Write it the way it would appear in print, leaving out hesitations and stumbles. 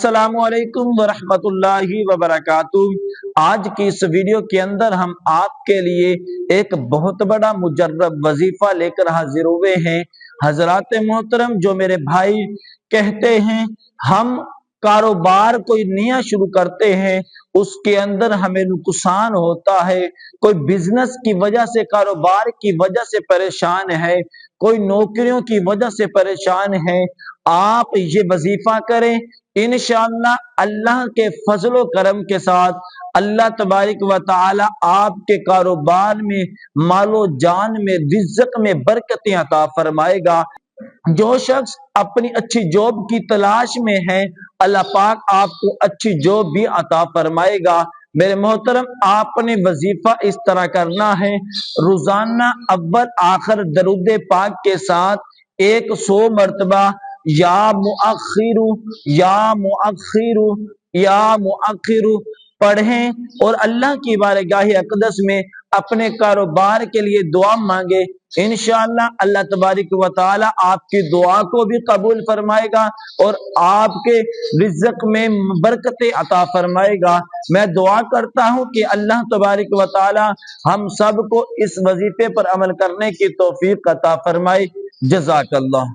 السلام علیکم ورحمۃ اللہ وبرکاتہ۔ آج کی اس ویڈیو کے اندر ہم آپ کے لیے ایک بہت بڑا مجرب وظیفہ لے کر حاضر ہوئے ہیں۔ حضرات محترم، جو میرے بھائی کہتے ہیں ہم کاروبار کوئی نیا شروع کرتے ہیں، اس کے اندر ہمیں نقصان ہوتا ہے، کوئی بزنس کی وجہ سے، کاروبار کی وجہ سے پریشان ہے، کوئی نوکریوں کی وجہ سے پریشان ہے، آپ یہ وظیفہ کریں، انشاءاللہ اللہ کے فضل و کرم کے ساتھ اللہ تبارک و تعالی آپ کے کاروبار میں، مال و جان میں، رزق میں برکتیں عطا فرمائے گا۔ جو شخص اپنی اچھی جاب کی تلاش میں ہے، اللہ پاک آپ کو اچھی جاب بھی عطا فرمائے گا۔ میرے محترم، آپ نے وظیفہ اس طرح کرنا ہے، روزانہ اول آخر درود پاک کے ساتھ 100 مرتبہ یا مؤخر یا مؤخر یا مؤخر پڑھیں اور اللہ کی بارگاہ اقدس میں اپنے کاروبار کے لیے دعا مانگے۔ انشاءاللہ اللہ تبارک و تعالی آپ کی دعا کو بھی قبول فرمائے گا اور آپ کے رزق میں برکت عطا فرمائے گا۔ میں دعا کرتا ہوں کہ اللہ تبارک و تعالی ہم سب کو اس وظیفے پر عمل کرنے کی توفیق عطا فرمائے۔ جزاک اللہ۔